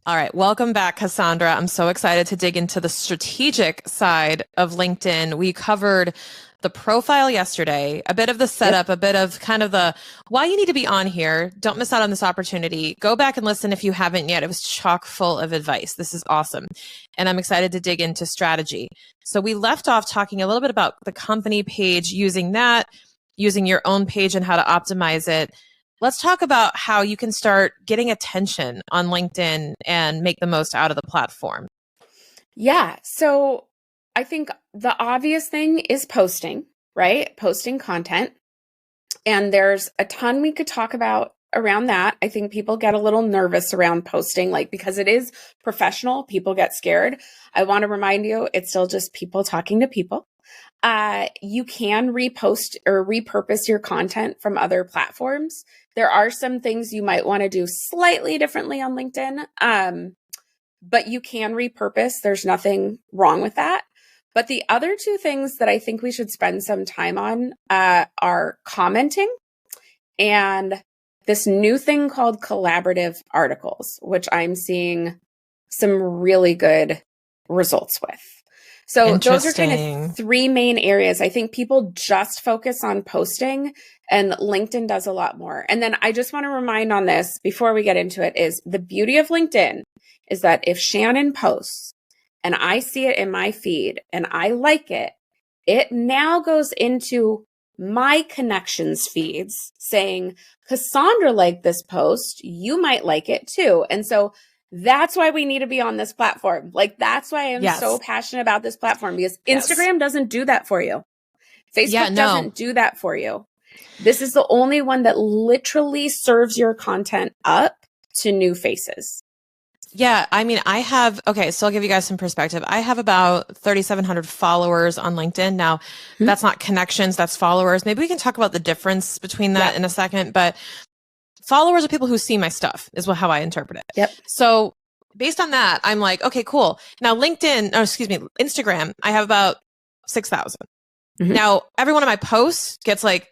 All right. Welcome back, Cassandra. I'm so excited to dig into the strategic side of LinkedIn. We covered the profile yesterday, a bit of the setup, a bit of kind of the why you need to be on here. Don't miss out on this opportunity. Go back and listen if you haven't yet. It was chock full of advice. This is awesome. And I'm excited to dig into strategy. So we left off talking a little bit about the company page, using that, using your own page and how to optimize it. Let's talk about how you can start getting attention on LinkedIn and make the most out of the platform. Yeah. So I think the obvious thing is posting, right? Posting content. And there's a ton we could talk about around that. I think people get a little nervous around posting, like because it is professional, people get scared. I want to remind you, it's still just people talking to people. You can repost or repurpose your content from other platforms. There are some things you might want to do slightly differently on LinkedIn, but you can repurpose. There's nothing wrong with that. But the other two things that I think we should spend some time on are commenting and this new thing called collaborative articles, which I'm seeing some really good results with. So those are kind of three main areas. I think people just focus on posting and LinkedIn does a lot more. And then I just want to remind on this before we get into it is the beauty of LinkedIn is that if Shannon posts and I see it in my feed and I like it, it now goes into my connections feeds saying, Cassandra liked this post. You might like it too. And so that's why we need to be on this platform. Like, that's why I'm so passionate about this platform, because Instagram doesn't do that for you. Facebook doesn't do that for you. This is the only one that literally serves your content up to new faces. Yeah, I mean, so I'll give you guys some perspective. I have about 3,700 followers on LinkedIn. Now, that's not connections, that's followers. Maybe we can talk about the difference between that in a second, but followers are people who see my stuff is how I interpret it. Yep. So based on that, I'm like, okay, cool. Now Instagram, I have about 6,000. Now, every one of my posts gets like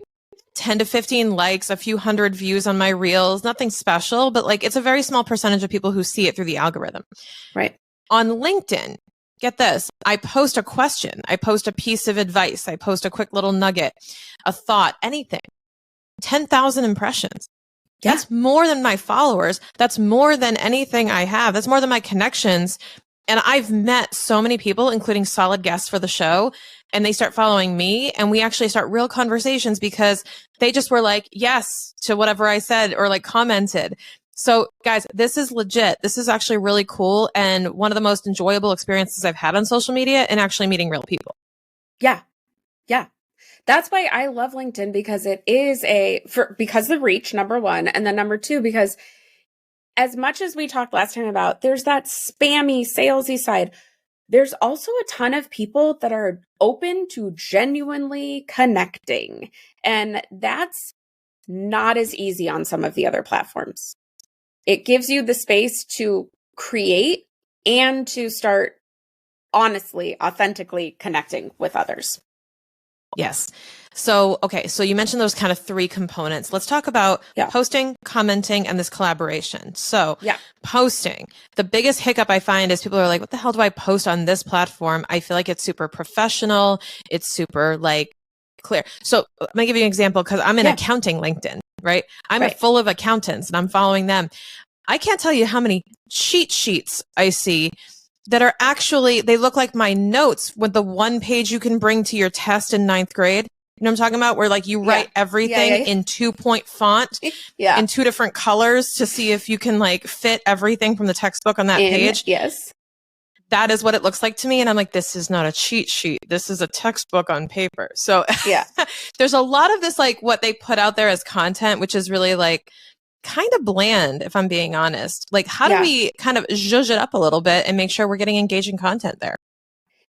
10 to 15 likes, a few hundred views on my reels, nothing special, but like it's a very small percentage of people who see it through the algorithm. Right. On LinkedIn, get this, I post a question, I post a piece of advice, I post a quick little nugget, a thought, anything. 10,000 impressions. Yeah. That's more than my followers. That's more than anything I have. That's more than my connections. And I've met so many people, including solid guests for the show, and they start following me and we actually start real conversations because they just were like, yes, to whatever I said or like commented. So guys, this is legit. This is actually really cool. And one of the most enjoyable experiences I've had on social media and actually meeting real people. Yeah. Yeah. That's why I love LinkedIn, because it is because the reach, number one. And then number two, because as much as we talked last time about, there's that spammy, salesy side. There's also a ton of people that are open to genuinely connecting. And that's not as easy on some of the other platforms. It gives you the space to create and to start honestly, authentically connecting with others. Yes. So, okay. So you mentioned those kind of three components. Let's talk about posting, commenting, and this collaboration. So posting, the biggest hiccup I find is people are like, what the hell do I post on this platform? I feel like it's super professional. It's super like clear. So let me give you an example, because I'm in accounting LinkedIn, right? I'm full of accountants and I'm following them. I can't tell you how many cheat sheets I see that are actually, they look like my notes with the one page you can bring to your test in 9th grade. You know what I'm talking about? Where like you write everything in 2-point font in 2 different colors to see if you can like fit everything from the textbook on that page. Yes. That is what it looks like to me. And I'm like, this is not a cheat sheet. This is a textbook on paper. So there's a lot of this, like what they put out there as content, which is really like kind of bland, if I'm being honest. Like, how do we kind of zhuzh it up a little bit and make sure we're getting engaging content there?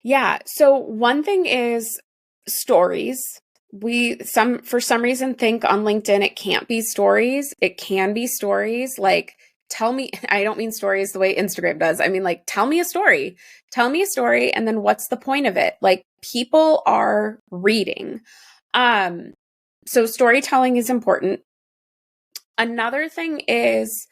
Yeah. So one thing is stories. For some reason think on LinkedIn, it can't be stories. It can be stories. Like, tell me, I don't mean stories the way Instagram does. I mean, like, tell me a story. Tell me a story. And then what's the point of it? Like, people are reading. So storytelling is important. Another thing is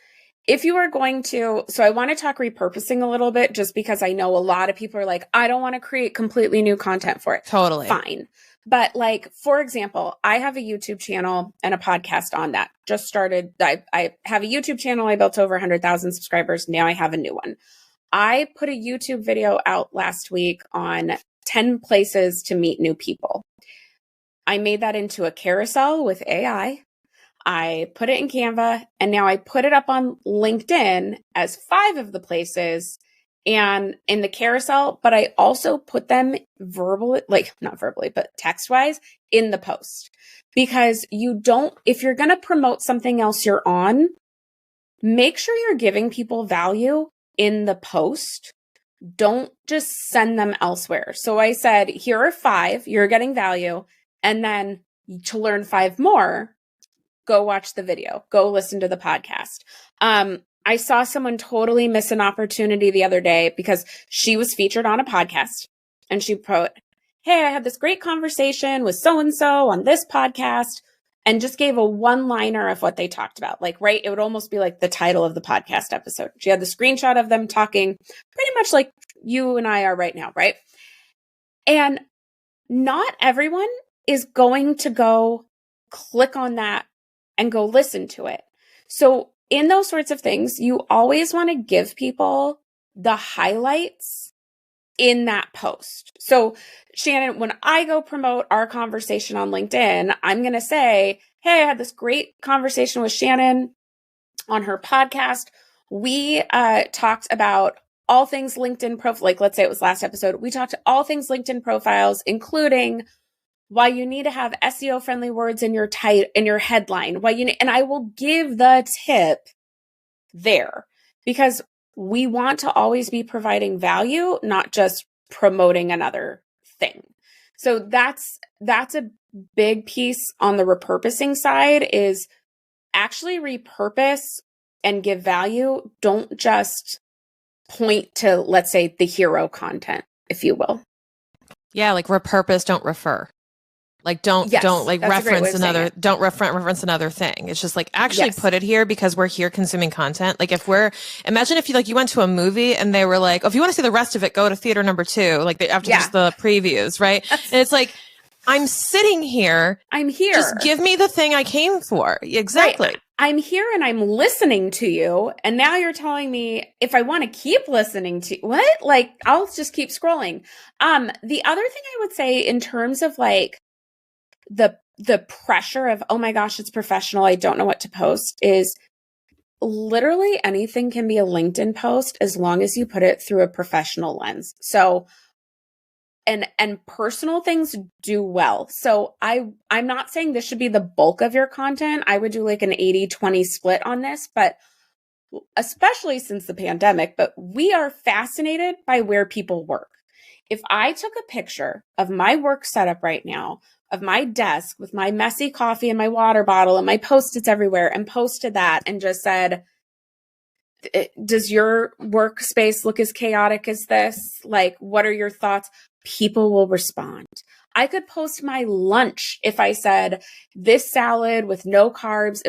if you are going to, so I want to talk repurposing a little bit, just because I know a lot of people are like, I don't want to create completely new content for it. Totally. Fine. But like, for example, I have a YouTube channel and a podcast on that. Just started. I have a YouTube channel. I built over 100,000 subscribers. Now I have a new one. I put a YouTube video out last week on 10 places to meet new people. I made that into a carousel with AI. I put it in Canva, and now I put it up on LinkedIn as 5 of the places and in the carousel, but I also put them verbally, like not verbally, but text-wise in the post. Because if you're going to promote something else you're on, make sure you're giving people value in the post. Don't just send them elsewhere. So I said, here are 5, you're getting value. And then to learn 5 more, go watch the video, go listen to the podcast. I saw someone totally miss an opportunity the other day because she was featured on a podcast, and she put, hey, I had this great conversation with so-and-so on this podcast, and just gave a one-liner of what they talked about. Like, right, it would almost be like the title of the podcast episode. She had the screenshot of them talking pretty much like you and I are right now, right? And not everyone is going to go click on that and go listen to it. So in those sorts of things, you always want to give people the highlights in that post. So Shannon, when I go promote our conversation on LinkedIn, I'm going to say, hey, I had this great conversation with Shannon on her podcast. We talked about all things LinkedIn profile. Like, let's say it was last episode. We talked all things LinkedIn profiles, including why you need to have SEO friendly words in your headline, and I will give the tip there, because we want to always be providing value, not just promoting another thing. So that's a big piece on the repurposing side, is actually repurpose and give value. Don't just point to, let's say, the hero content, if you will. Yeah, like repurpose, don't refer. Like don't like reference another, don't reference another thing. It's just like actually put it here because we're here consuming content. Like imagine if you went to a movie and they were like, oh, if you want to see the rest of it, go to theater number 2, like after just the previews, right? And it's like, I'm sitting here. I'm here. Just give me the thing I came for. Exactly. Right. I'm here and I'm listening to you. And now you're telling me if I want to keep listening to what? Like, I'll just keep scrolling. The other thing I would say in terms of like the pressure of, oh my gosh, it's professional, I don't know what to post, is literally anything can be a LinkedIn post as long as you put it through a professional lens. So, and personal things do well. So I'm not saying this should be the bulk of your content. I would do like an 80-20 split on this, but especially since the pandemic, but we are fascinated by where people work. If I took a picture of my work setup right now, of my desk with my messy coffee and my water bottle and my Post-its everywhere, and posted that and just said, does your workspace look as chaotic as this? Like, what are your thoughts? People will respond. I could post my lunch if I said, this salad with no carbs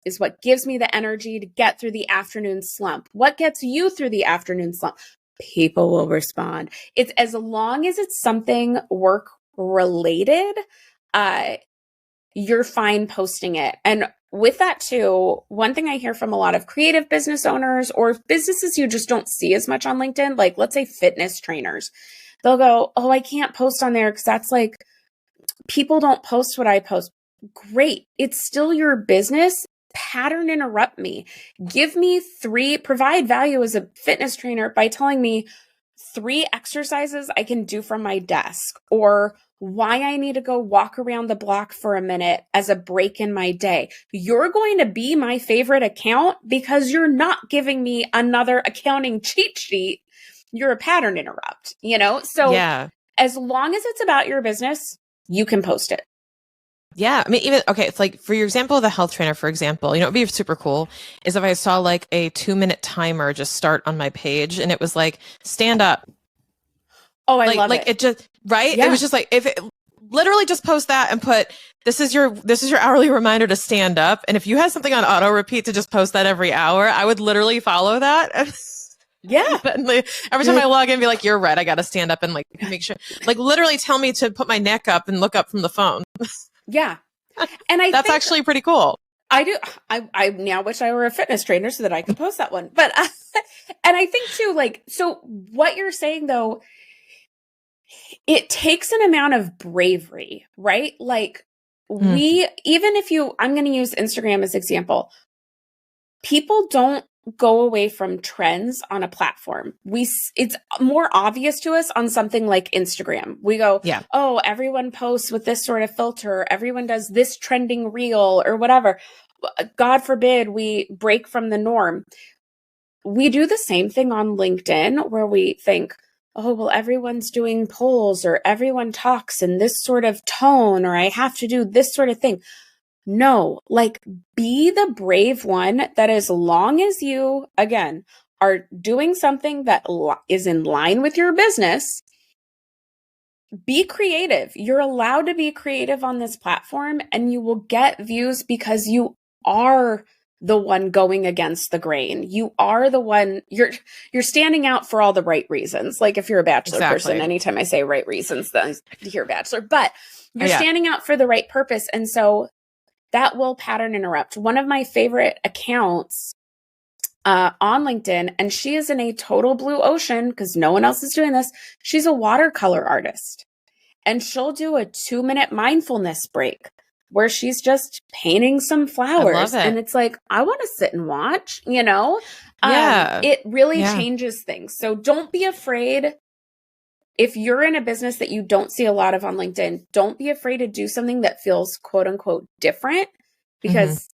is what gives me the energy to get through the afternoon slump. What gets you through the afternoon slump? People will respond. It's as long as it's something work related, you're fine posting it. And with that too, one thing I hear from a lot of creative business owners or businesses you just don't see as much on LinkedIn, like let's say fitness trainers, they'll go, oh, I can't post on there because that's like, people don't post what I post. Great. It's still your business. Pattern interrupt me. Give me provide value as a fitness trainer by telling me 3 exercises I can do from my desk, or why I need to go walk around the block for a minute as a break in my day. You're going to be my favorite account because you're not giving me another accounting cheat sheet. You're a pattern interrupt, So as long as it's about your business, you can post it. Yeah. I mean, it's like for your example of the health trainer, for example, what would be super cool is if I saw like a 2-minute timer just start on my page and it was like, stand up. Oh, I love it. It just, right? Yeah. It was just like, literally just post that and put, this is your hourly reminder to stand up. And if you had something on auto repeat to just post that every hour, I would literally follow that. Yeah. Every time I log in, be like, you're right. I got to stand up and like make sure, like literally tell me to put my neck up and look up from the phone. Yeah. And that's actually pretty cool. I do. I now wish I were a fitness trainer so that I could post that one. But, and I think too, like, so what you're saying though, it takes an amount of bravery, right? Like even if I'm going to use Instagram as example, people don't go away from trends on a platform. It's more obvious to us on something like Instagram. We go, oh, everyone posts with this sort of filter. Everyone does this trending reel or whatever. God forbid we break from the norm. We do the same thing on LinkedIn where we think, oh, well, everyone's doing polls or everyone talks in this sort of tone, or I have to do this sort of thing. No, like be the brave one that as long as you, again, are doing something that is in line with your business, be creative. You're allowed to be creative on this platform and you will get views because you are the one going against the grain. You are the one, you're standing out for all the right reasons. Like if you're a Bachelor person, anytime I say right reasons, then you hear Bachelor, but you're standing out for the right purpose. And so that will pattern interrupt. One of my favorite accounts on LinkedIn, and she is in a total blue ocean because no one else is doing this. She's a watercolor artist and she'll do a 2-minute mindfulness break where she's just painting some flowers. And it's like, I want to sit and watch, you know? It really changes things. So don't be afraid. If you're in a business that you don't see a lot of on LinkedIn, don't be afraid to do something that feels quote unquote different because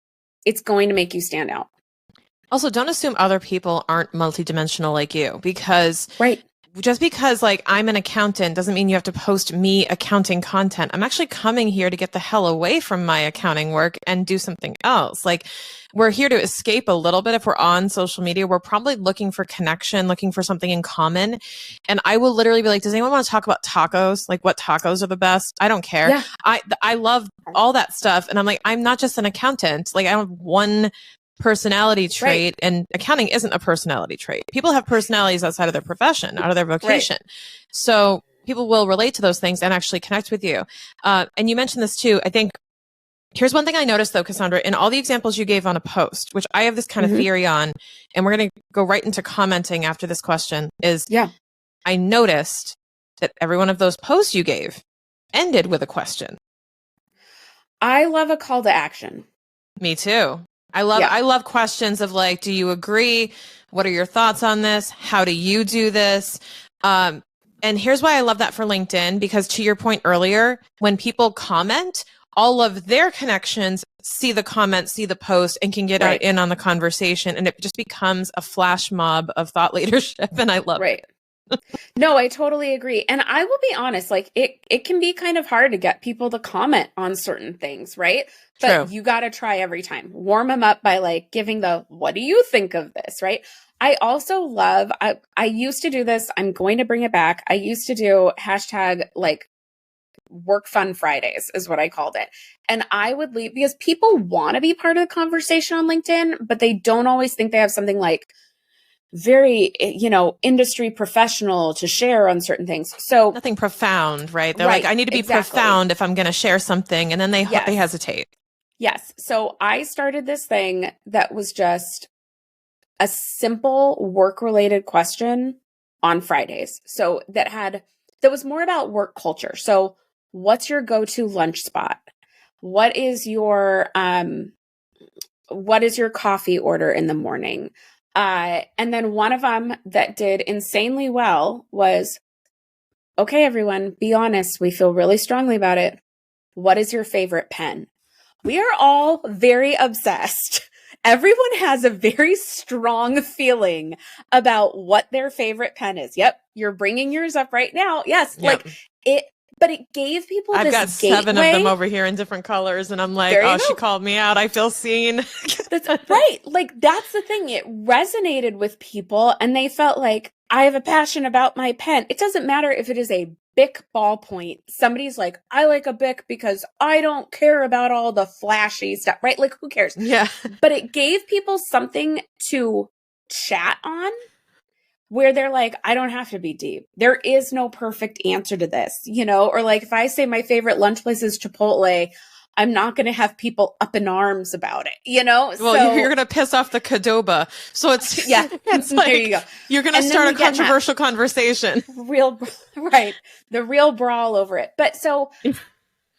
it's going to make you stand out. Also, don't assume other people aren't multidimensional like you because just because like I'm an accountant doesn't mean you have to post me accounting content. I'm actually coming here to get the hell away from my accounting work and do something else. Like we're here to escape a little bit. If we're on social media, we're probably looking for connection, looking for something in common. And I will literally be like, does anyone want to talk about tacos? Like what tacos are the best? I don't care. Yeah. I love all that stuff. And I'm like, I'm not just an accountant. Like I don't have one personality trait and accounting isn't a personality trait. People have personalities outside of their profession, out of their vocation. So people will relate to those things and actually connect with you. And you mentioned this too. I think here's one thing I noticed though, Cassandra, in all the examples you gave on a post, which I have this kind of theory on, and we're going to go right into commenting after this question is I noticed that every one of those posts you gave ended with a question. I love a call to action. Me too. I love questions of like, do you agree? What are your thoughts on this? How do you do this? And here's why I love that for LinkedIn, because to your point earlier, when people comment, all of their connections see the comment, see the post, and can get in on the conversation. And it just becomes a flash mob of thought leadership. And I love it. No, I totally agree. And I will be honest, like it can be kind of hard to get people to comment on certain things, right? But you got to try every time. Warm them up by like giving what do you think of this, right? I also love, I used to do this. I'm going to bring it back. I used to do hashtag like work fun Fridays is what I called it. And I would leave because people want to be part of the conversation on LinkedIn, but they don't always think they have something like very, industry professional to share on certain things. So nothing profound, right? They're like, I need to be profound if I'm going to share something. And then they hesitate. Yes. So I started this thing that was just a simple work-related question on Fridays. So that was more about work culture. So what's your go-to lunch spot? What is your coffee order in the morning? And then one of them that did insanely well was, okay, everyone, be honest. We feel really strongly about it. What is your favorite pen? We are all very obsessed. Everyone has a very strong feeling about what their favorite pen is. Yep. You're bringing yours up right now. Yes. Yep. But it gave people I've got 7 of them over here in different colors. And I'm like, oh, she called me out. I feel seen. That's right. Like, that's the thing. It resonated with people and they felt like, I have a passion about my pen. It doesn't matter if it is a Bic ballpoint. Somebody's like, I like a Bic because I don't care about all the flashy stuff, right? Like, who cares? Yeah. But it gave people something to chat on where they're like, I don't have to be deep. There is no perfect answer to this, you know? Or like, if I say my favorite lunch place is Chipotle, I'm not going to have people up in arms about it, you know? Well, so, you're going to piss off the Qdoba. So it's, yeah, it's like, there you go. You're going to start a controversial conversation. Right. The real brawl over it. But so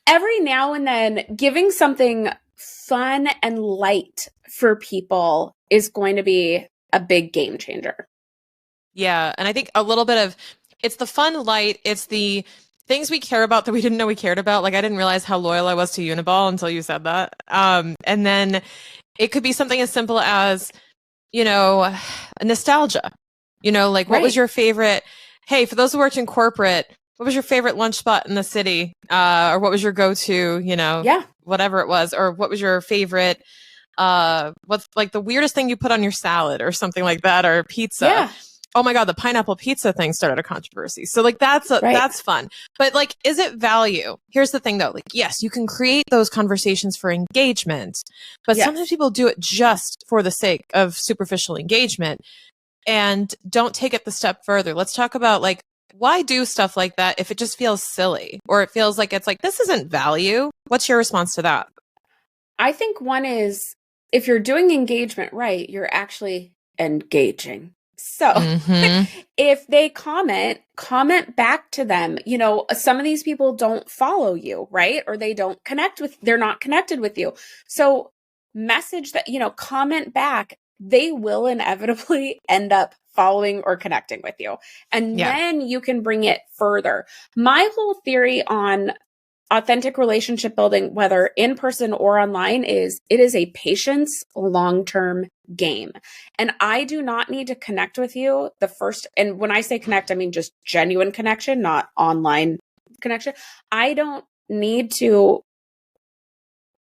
every now and then giving something fun and light for people is going to be a big game changer. Yeah. And I think a little bit of, it's the fun light. It's the things we care about that we didn't know we cared about. Like I didn't realize how loyal I was to Uniball until you said that. And then it could be something as simple as, you know, nostalgia, you know, like what was your favorite, hey, for those who worked in corporate, what was your favorite lunch spot in the city? Or what was your go-to, you know, whatever it was, or what was your favorite, what's like the weirdest thing you put on your salad or something like that, or pizza. Yeah. Oh my God, the pineapple pizza thing started a controversy. So like that's fun. But like, is it value? Here's the thing though, like, yes, you can create those conversations for engagement, but sometimes people do it just for the sake of superficial engagement and don't take it the step further. Let's talk about like, why do stuff like that if it just feels silly or it feels like it's like, this isn't value? What's your response to that? I think one is if you're doing engagement right, you're actually engaging. So if they comment back to them. You know, some of these people don't follow you, right? Or they're not connected with you. So message that, you know, comment back, they will inevitably end up following or connecting with you. And then you can bring it further. My whole theory on authentic relationship building, whether in person or online, is it is a patience long-term game. And I do not need to connect with you the first. And when I say connect, I mean just genuine connection, not online connection. I don't need to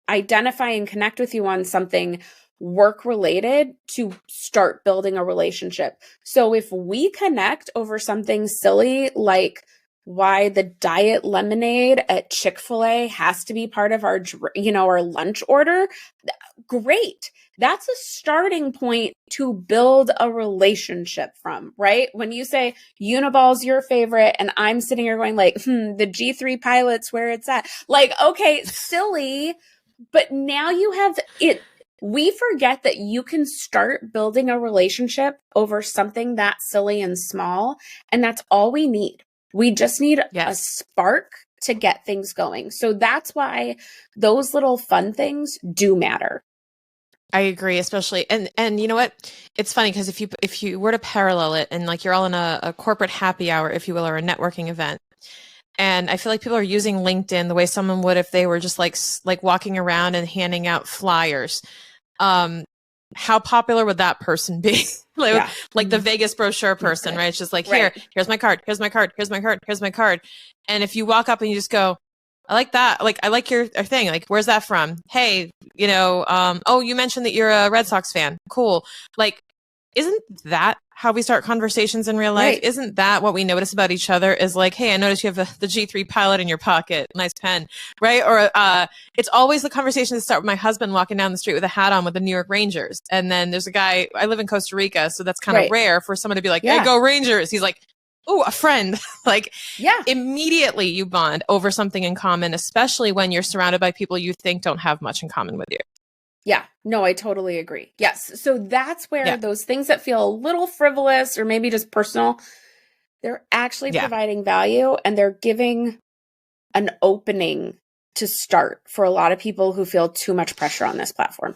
identify and connect with you on something work related to start building a relationship. So if we connect over something silly like why the diet lemonade at Chick-fil-A has to be part of our, you know, our lunch order, great. That's a starting point to build a relationship from, right? When you say Uniball's your favorite and I'm sitting here going like, the G3 Pilot's where it's at. Like, okay, silly, but now you have it. We forget that you can start building a relationship over something that silly and small, and that's all we need. We just need a spark to get things going. So that's why those little fun things do matter. I agree, especially, and you know what? It's funny because if you were to parallel it and like you're all in a corporate happy hour, if you will, or a networking event, and I feel like people are using LinkedIn the way someone would if they were just like walking around and handing out flyers. How popular would that person be? Like the Vegas brochure person, right? It's just like, here's my card, here's my card, here's my card, here's my card. And if you walk up and you just go, I like that. Like, I like your thing. Like, where's that from? Hey, you know, oh, you mentioned that you're a Red Sox fan. Cool. Like, isn't that how we start conversations in real life? Right. Isn't that what we notice about each other is like, hey, I noticed you have the G3 Pilot in your pocket. Nice pen. Right. Or it's always the conversation that start with my husband walking down the street with a hat on with the New York Rangers. And then there's a guy, I live in Costa Rica, so that's kind of rare for someone to be like, hey, go Rangers. He's like, oh, a friend. Like, immediately you bond over something in common, especially when you're surrounded by people you think don't have much in common with you. Yeah, no, I totally agree. Yes. So that's where those things that feel a little frivolous or maybe just personal, they're actually providing value and they're giving an opening to start for a lot of people who feel too much pressure on this platform.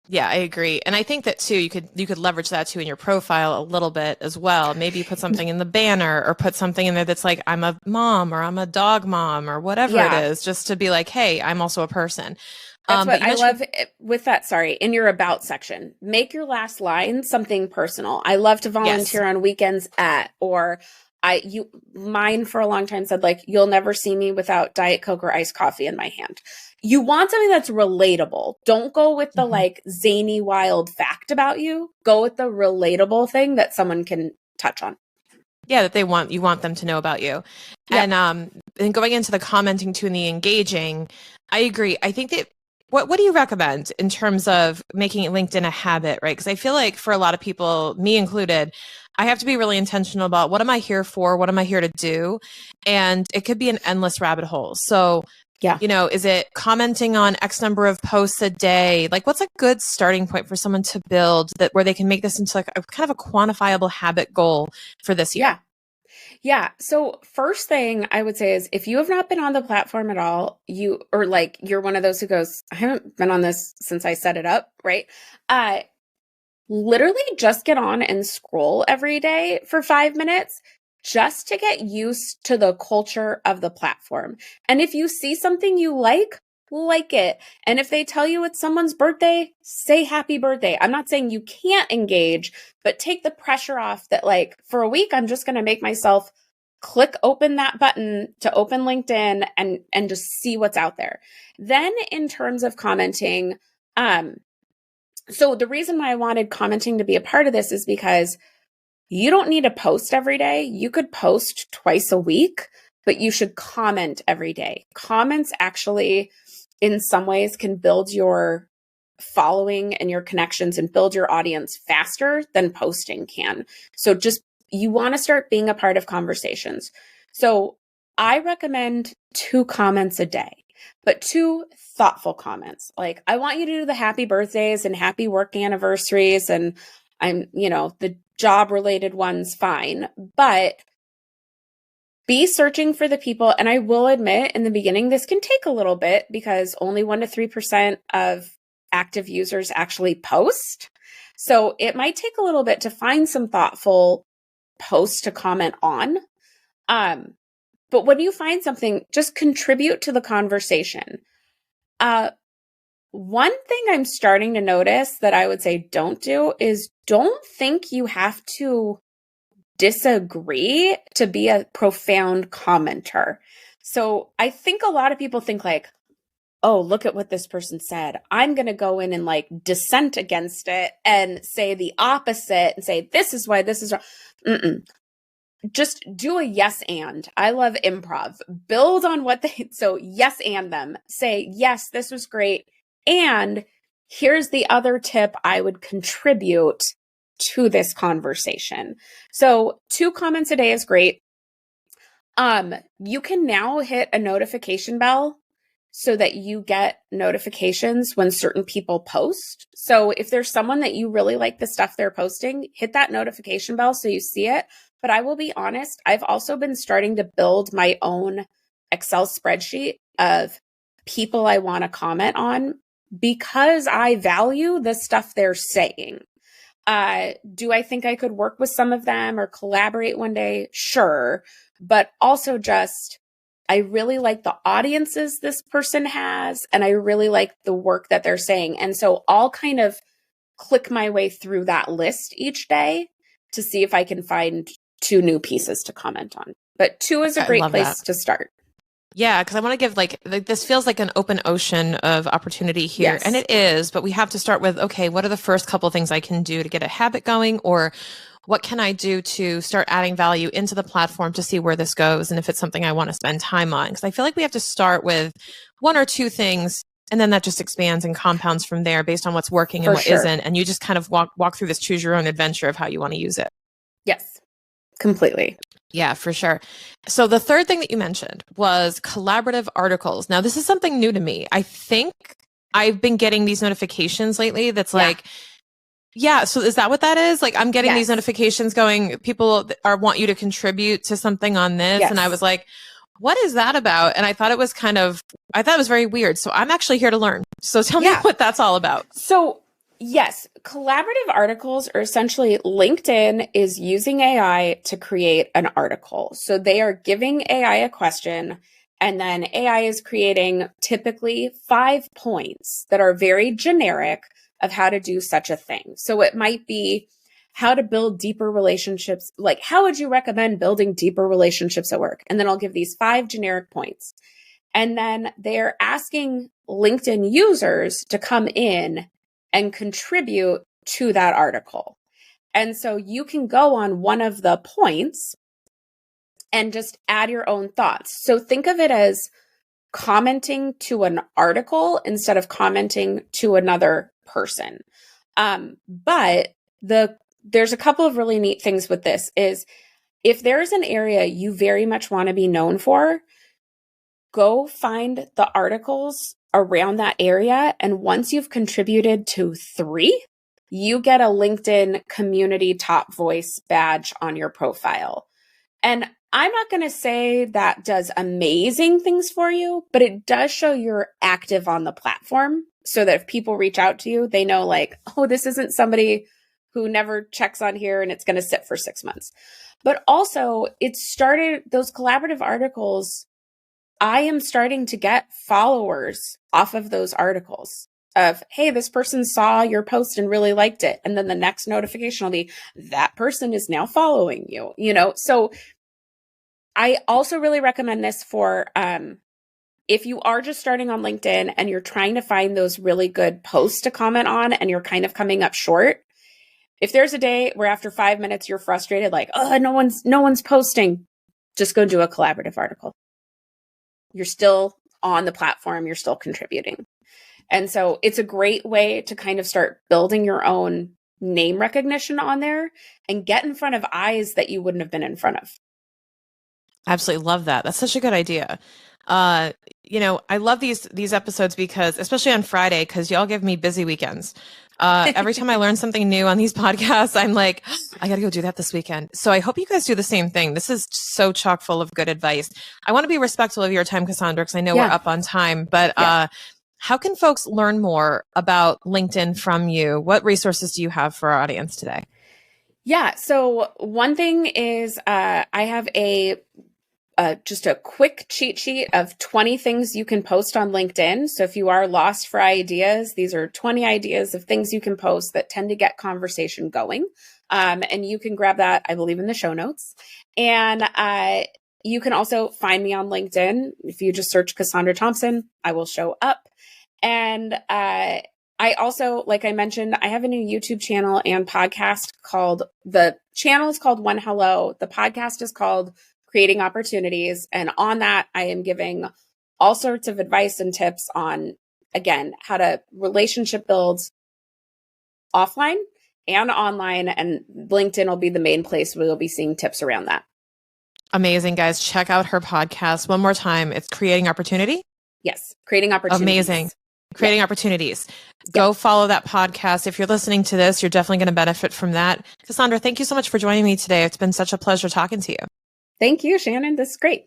Yeah, I agree. And I think that too, you could leverage that too in your profile a little bit as well. Maybe you put something in the banner or put something in there that's like, I'm a mom or I'm a dog mom or whatever it is, just to be like, hey, I'm also a person. That's what I love with that. Sorry, in your about section, make your last line something personal. I love to volunteer on weekends mine for a long time said like, you'll never see me without Diet Coke or iced coffee in my hand. You want something that's relatable. Don't go with the like zany, wild fact about you. Go with the relatable thing that someone can touch on. Yeah, that you want them to know about you. Yep. And going into the commenting too and the engaging, I agree. I think that what do you recommend in terms of making LinkedIn a habit, right? Because I feel like for a lot of people, me included, I have to be really intentional about what am I here for? What am I here to do? And it could be an endless rabbit hole. So yeah, is it commenting on X number of posts a day? Like, what's a good starting point for someone to build that where they can make this into like a kind of a quantifiable habit goal for this year? Yeah. Yeah. So first thing I would say is if you have not been on the platform at all, you're one of those who goes, I haven't been on this since I set it up, right? Literally just get on and scroll every day for 5 minutes just to get used to the culture of the platform. And if you see something you like it. And if they tell you it's someone's birthday, say happy birthday. I'm not saying you can't engage, but take the pressure off that like for a week, I'm just going to make myself click open that button to open LinkedIn and just see what's out there. Then in terms of commenting, so the reason why I wanted commenting to be a part of this is because you don't need to post every day. You could post twice a week, but you should comment every day. Comments actually, in some ways, can build your following and your connections and build your audience faster than posting can. So you want to start being a part of conversations. So I recommend 2 comments a day, but 2 thoughtful comments. Like, I want you to do the happy birthdays and happy work anniversaries and the job related ones, fine, but be searching for the people. And I will admit in the beginning, this can take a little bit because only 1% to 3% of active users actually post. So it might take a little bit to find some thoughtful posts to comment on. But when you find something, just contribute to the conversation. One thing I'm starting to notice that I would say don't do is don't think you have to disagree to be a profound commenter. So I think a lot of people think like, oh, look at what this person said. I'm going to go in and like dissent against it and say the opposite and say, this is why this is wrong. Mm-mm. Just do a yes and. I love improv. Build on so yes and them. Say, yes, this was great. And here's the other tip I would contribute to this conversation. So 2 comments a day is great. You can now hit a notification bell so that you get notifications when certain people post. So if there's someone that you really like the stuff they're posting, hit that notification bell so you see it. But I will be honest, I've also been starting to build my own Excel spreadsheet of people I want to comment on because I value the stuff they're saying. Do I think I could work with some of them or collaborate one day? Sure. But also I really like the audiences this person has, and I really like the work that they're saying. And so I'll kind of click my way through that list each day to see if I can find 2 new pieces to comment on. But 2 is a great place to start. Yeah, because I want to give like this feels like an open ocean of opportunity here. Yes. And it is, but we have to start with, okay, what are the first couple of things I can do to get a habit going, or what can I do to start adding value into the platform to see where this goes and if it's something I want to spend time on? Because I feel like we have to start with 1 or 2 things, and then that just expands and compounds from there based on what's working and what isn't. And you just kind of walk through this choose your own adventure of how you want to use it. Yes, completely. Yeah, for sure. So the third thing that you mentioned was collaborative articles. Now, this is something new to me. I think I've been getting these notifications lately that's like, yeah, so is that what that is? Like, I'm getting these notifications going, people want you to contribute to something on this. Yes. And I was like, what is that about? And I thought it was I thought it was very weird. So I'm actually here to learn. So tell me what that's all about. So yes, collaborative articles are essentially LinkedIn is using AI to create an article. So they are giving AI a question, and then AI is creating typically 5 points that are very generic of how to do such a thing. So it might be how to build deeper relationships. Like, how would you recommend building deeper relationships at work? And then I'll give these 5 generic points. And then they're asking LinkedIn users to come in and contribute to that article. And so you can go on one of the points and just add your own thoughts. So think of it as commenting to an article instead of commenting to another person. But there's a couple of really neat things with this is if there's an area you very much want to be known for, go find the articles around that area. And once you've contributed to 3, you get a LinkedIn community top voice badge on your profile. And I'm not going to say that does amazing things for you, but it does show you're active on the platform so that if people reach out to you, they know like, oh, this isn't somebody who never checks on here and it's going to sit for 6 months. But also it started those collaborative articles. I am starting to get followers off of those articles of, hey, this person saw your post and really liked it. And then the next notification will be that person is now following you, So I also really recommend this for if you are just starting on LinkedIn and you're trying to find those really good posts to comment on and you're kind of coming up short. If there's a day where after 5 minutes you're frustrated, like, oh, no one's posting, just go do a collaborative article. You're still on the platform, you're still contributing. And so it's a great way to kind of start building your own name recognition on there and get in front of eyes that you wouldn't have been in front of. Absolutely love that. That's such a good idea. I love these episodes because, especially on Friday, because y'all give me busy weekends. Every time I learn something new on these podcasts, I'm like, I got to go do that this weekend. So I hope you guys do the same thing. This is so chock full of good advice. I want to be respectful of your time, Cassandra, because I know we're up on time, but how can folks learn more about LinkedIn from you? What resources do you have for our audience today? Yeah. So one thing is I have just a quick cheat sheet of 20 things you can post on LinkedIn. So if you are lost for ideas, these are 20 ideas of things you can post that tend to get conversation going. And you can grab that, I believe, in the show notes. And you can also find me on LinkedIn. If you just search Cassandra Thompson, I will show up. And I also, like I mentioned, I have a new YouTube channel and podcast the channel is called One Hello. The podcast is called Creating Opportunities. And on that, I am giving all sorts of advice and tips on, again, how to relationship build offline and online. And LinkedIn will be the main place where you'll be seeing tips around that. Amazing, guys. Check out her podcast one more time. It's Creating Opportunity. Yes. Creating Opportunities. Amazing. Creating Opportunities. Go follow that podcast. If you're listening to this, you're definitely going to benefit from that. Cassandra, thank you so much for joining me today. It's been such a pleasure talking to you. Thank you, Shannon. This is great.